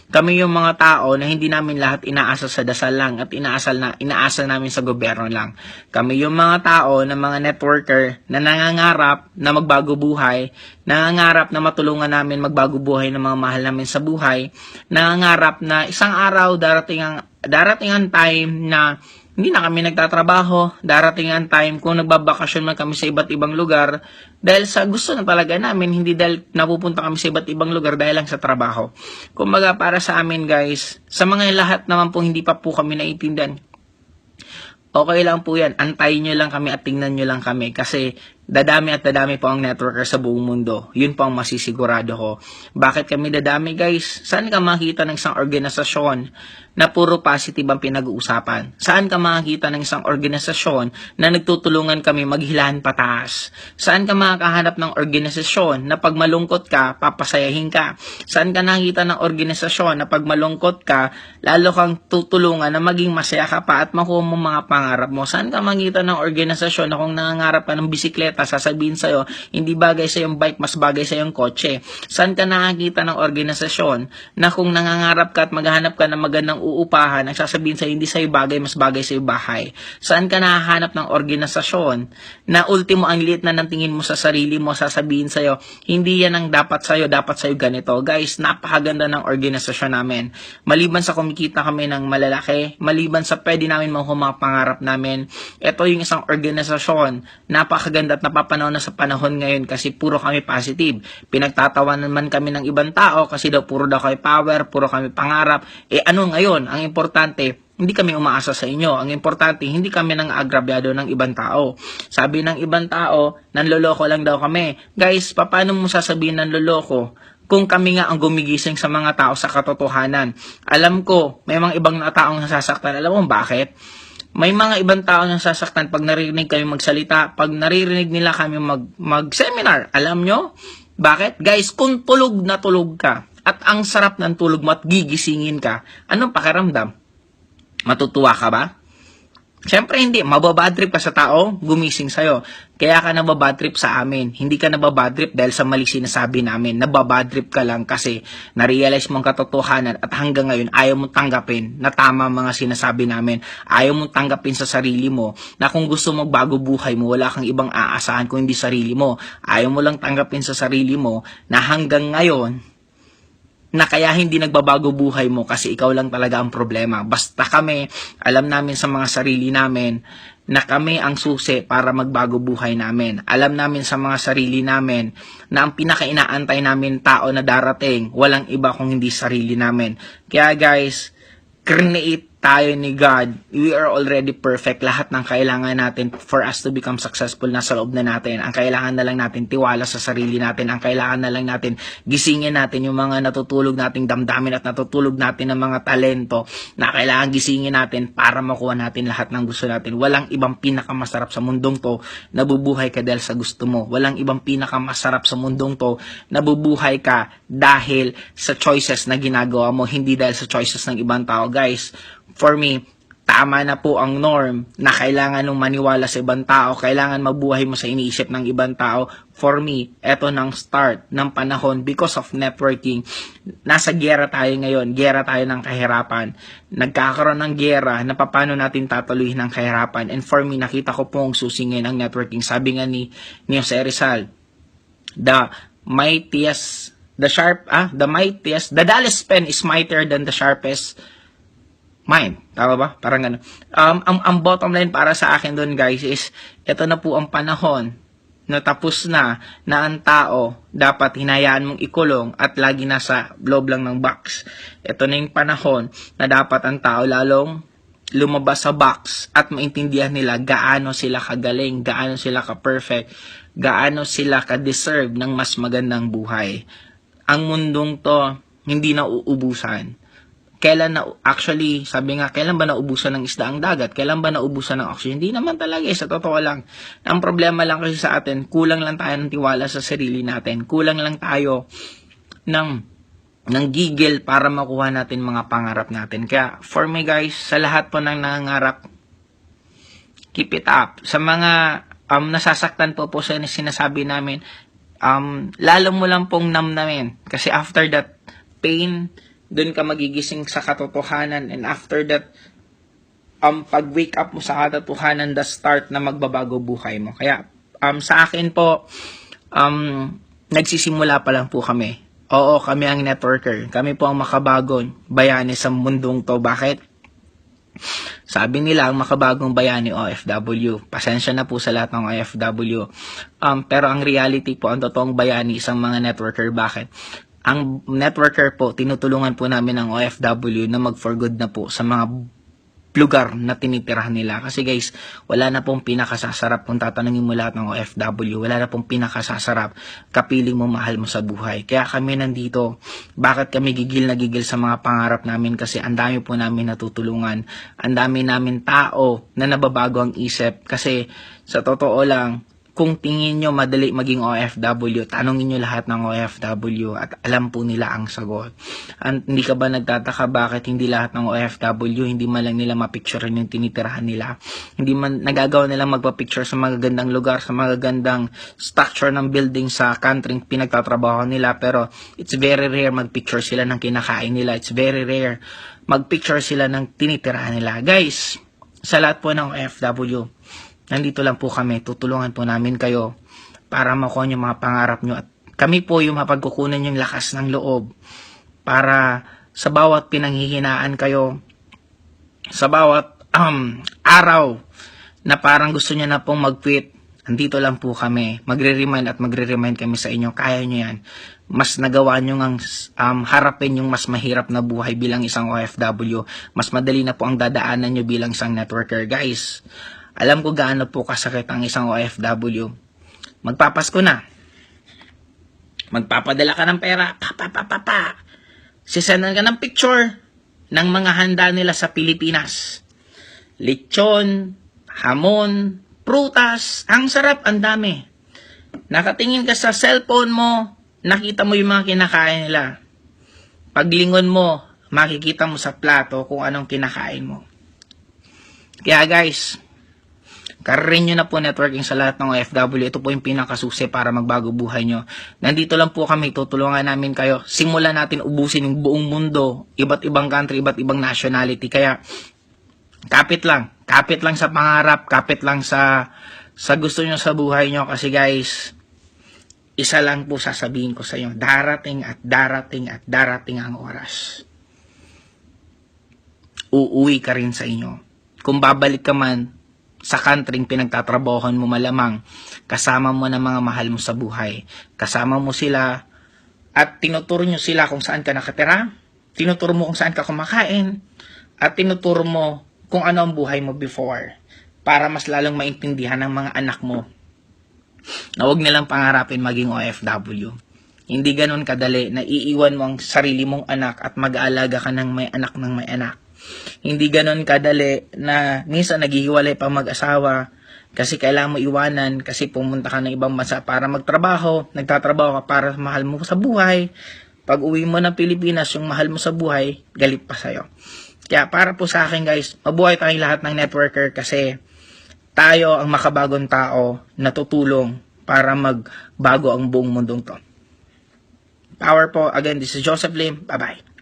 Kami yung mga tao na hindi namin lahat inaasal sa dasal lang at inaasal namin sa gobyerno lang. Kami yung mga tao na mga networker na nangangarap na magbago buhay, nangangarap na matulungan namin magbago buhay ng mga mahal namin sa buhay, nangangarap na isang araw darating ang time na hindi na kami nagtatrabaho, darating ang time kung nagbabakasyon man kami sa iba't ibang lugar dahil sa gusto na talaga namin, hindi dahil napupunta kami sa iba't ibang lugar dahil lang sa trabaho. Kumbaga para sa amin guys, sa mga lahat naman po hindi pa po kami naiintindihan, okay lang po yan, antayin nyo lang kami at tingnan nyo lang kami kasi dadami at dadami po ang networker sa buong mundo. Yun po ang masisigurado ko. Bakit kami dadami guys? Saan ka makita ng isang organisasyon na puro positive ang pinag-uusapan? Saan ka makakita ng isang organisasyon na nagtutulungan kami maghilahan pataas? Saan ka makakahanap ng organisasyon na pag malungkot ka, papasayahin ka? Saan ka nakita ng organisasyon na pag malungkot ka, lalo kang tutulungan na maging masaya ka pa at makuha mo mga pangarap mo? Saan ka makita ng organisasyon na kung nangangarap ka ng bisikleta, sasabihin sa'yo, hindi bagay sa yung bike, mas bagay sa yung kotse? Saan ka nakakita ng organisasyon na kung nangangarap ka at maghahanap ka ng magandang uupahan, ang sasabihin sa'yo, hindi sa'yo bagay, mas bagay sa'yo bahay? Saan ka nakahanap ng organisasyon na ultimo ang liit na ng tingin mo sa sarili mo, sasabihin sa'yo, hindi yan ang dapat sa'yo ganito? Guys, napakaganda ng organisasyon namin. Maliban sa kumikita kami ng malalaki, maliban sa pwede namin makuha mga pangarap namin, ito yung isang organisasyon, napakaganda at napapanaw na sa panahon ngayon kasi puro kami positive. Pinagtatawanan man kami ng ibang tao kasi daw puro daw kami power, puro kami pangarap. Ano ngayon? Ang importante, hindi kami umaasa sa inyo. Ang importante, hindi kami nang agrabyado ng ibang tao. Sabi ng ibang tao, nanloloko lang daw kami. Guys, paano mo sasabihin nanloloko kung kami nga ang gumigising sa mga tao sa katotohanan? Alam ko, may mga ibang taong nasasaktan. Alam mo bakit? May mga ibang tao na sasaktan pag naririnig kami magsalita, pag naririnig nila kami mag-seminar. Alam nyo? Bakit? Guys, kung tulog na tulog ka, at ang sarap ng tulog mo at gigisingin ka, anong pakiramdam? Matutuwa ka ba? Siyempre hindi, mababadtrip ka sa tao, gumising sa'yo. Kaya ka nababadtrip sa amin. Hindi ka nababadtrip dahil sa mali sinasabi namin. Nababadtrip ka lang kasi na-realize mong katotohanan at hanggang ngayon ayaw mong tanggapin na tama mga sinasabi namin. Ayaw mong tanggapin sa sarili mo na kung gusto mo bago buhay mo, wala kang ibang aasahan kung hindi sarili mo. Ayaw mo lang tanggapin sa sarili mo na hanggang ngayon na kaya hindi nagbabago buhay mo kasi ikaw lang talaga ang problema. Basta kami, alam namin sa mga sarili namin na kami ang susi para magbago buhay namin. Alam namin sa mga sarili namin na ang pinaka-inaantay namin tao na darating, walang iba kung hindi sarili namin. Kaya guys, create tayo ni God. We are already perfect. Lahat ng kailangan natin for us to become successful nasa loob na natin. Ang kailangan na lang natin tiwala sa sarili natin. Ang kailangan na lang natin gisingin natin yung mga natutulog nating damdamin at natutulog natin ng mga talento na kailangan gisingin natin para makuha natin lahat ng gusto natin. Walang ibang pinakamasarap sa mundong to nabubuhay ka dahil sa gusto mo. Walang ibang pinakamasarap sa mundong to nabubuhay ka dahil sa choices na ginagawa mo, hindi dahil sa choices ng ibang tao. Guys, for me, tama na po ang norm na kailangan mong maniwala sa ibang tao, kailangan mabuhay mo sa iniisip ng ibang tao. For me, eto nang start ng panahon because of networking. Nasa gera tayo ngayon, gera tayo ng kahirapan. Nagkakaroon ng gera na paano natin tataluhin ng kahirapan. And for me, nakita ko po ang susi ngayon ng networking. Sabi nga ni Jose Rizal, the dullest pen is mightier than the sharpest mind. Tama ba? Parang gano'n. Ang bottom line para sa akin doon guys is, ito na po ang panahon na tapos na ang tao dapat hinayaan mong ikulong at lagi nasa loob lang ng box. Ito na yung panahon na dapat ang tao lalong lumabas sa box at maintindihan nila gaano sila kagaling, gaano sila ka-perfect, gaano sila ka-deserve ng mas magandang buhay. Ang mundong to, hindi na uubusan. Sabi nga, kailan ba naubusan ng isda ang dagat? Kailan ba naubusan ng oxygen? Hindi naman talaga, sa totoo lang. Ang problema lang kasi sa atin, kulang lang tayo ng tiwala sa sarili natin. Kulang lang tayo ng gigil para makuha natin mga pangarap natin. Kaya, for me guys, sa lahat po ng nangangarap, keep it up. Sa mga nasasaktan po sa sinasabi namin, lalo mo lang pong namnamin. Kasi after that pain, Doon ka magigising sa katotohanan, and after that, pag wake up mo sa katotohanan, the start na magbabago buhay mo. Kaya, sa akin po, nagsisimula pa lang po kami. Oo, kami ang networker. Kami po ang makabagong bayani sa mundong to. Bakit? Sabi nila, ang makabagong bayani OFW. Pasensya na po sa lahat ng OFW. Pero ang reality po, ang totoong bayani isang mga networker. Bakit? Ang networker po, tinutulungan po namin ang OFW na mag-for good na po sa mga lugar na tinitirahan nila. Kasi guys, wala na pong pinakasasarap kung tatanungin mo lahat ng OFW. Wala na pong pinakasasarap kapiling mo, mahal mo sa buhay. Kaya kami nandito. Bakit kami gigil na gigil sa mga pangarap namin? Kasi ang dami po namin natutulungan. Ang dami namin tao na nababago ang isip. Kasi sa totoo lang, kung tingin nyo madali maging OFW, tanongin nyo lahat ng OFW at alam po nila ang sagot. Hindi ka ba nagtataka bakit hindi lahat ng OFW, hindi man lang nila mapicture yung tinitirahan nila? Hindi man nagagawa nilang magpa-picture sa magagandang lugar, sa magagandang structure ng building sa country pinagtatrabaho nila, pero it's very rare magpicture sila ng kinakain nila. It's very rare magpicture sila ng tinitirahan nila. Guys, sa lahat po ng OFW, nandito lang po kami, tutulungan po namin kayo para makuha yung mga pangarap nyo. At kami po yung mapagkukunan yung lakas ng loob para sa bawat pinanghihinaan kayo, sa bawat araw na parang gusto nyo na pong mag-quit, nandito lang po kami. Magre-remind at magre-remind kami sa inyo. Kaya nyo yan. Mas nagawa nyo ng harapin yung mas mahirap na buhay bilang isang OFW. Mas madali na po ang dadaanan nyo bilang isang networker. Guys, alam ko gaano po kasakit ang isang OFW. Magpapasko na. Magpapadala ka ng pera. Sisendan ka ng picture ng mga handa nila sa Pilipinas. Lechon, hamon, prutas. Ang sarap, ang dami. Nakatingin ka sa cellphone mo, nakita mo yung mga kinakain nila. Paglingon mo, makikita mo sa plato kung anong kinakain mo. Kaya guys, kararin nyo na po networking sa lahat ng OFW. Ito po yung pinakasusi para magbago buhay nyo. Nandito lang po kami, tutulungan namin kayo. Simulan natin ubusin yung buong mundo. Iba't ibang country, iba't ibang nationality. Kaya, kapit lang. Kapit lang sa pangarap. Kapit lang sa gusto nyo sa buhay nyo. Kasi guys, isa lang po sasabihin ko sa inyo. Darating at darating at darating ang oras. Uuwi ka rin sa inyo. Kung babalik ka man sa country pinagtatrabahohan mo, malamang kasama mo na mga mahal mo sa buhay. Kasama mo sila at tinuturo nyo sila kung saan ka nakatira, tinuturo mo kung saan ka kumakain, at tinuturo mo kung ano ang buhay mo before para mas lalong maintindihan ng mga anak mo na huwag nilang pangarapin maging OFW. Hindi ganun kadali na iiwan mo ang sarili mong anak at mag-aalaga ka ng may anak ng may anak. Hindi ganon kadali na minsan naghihiwalay pa mag-asawa kasi kailangan mo iwanan kasi pumunta ka ng ibang bansa para magtrabaho, nagtatrabaho ka para mahal mo sa buhay. Pag uwi mo ng Pilipinas, yung mahal mo sa buhay, galit pa sa'yo. Kaya para po sa akin guys, mabuhay tayong lahat ng networker kasi tayo ang makabagong tao na tutulong para magbago ang buong mundong to. Power po. Again, this is Joseph Lim. Bye-bye.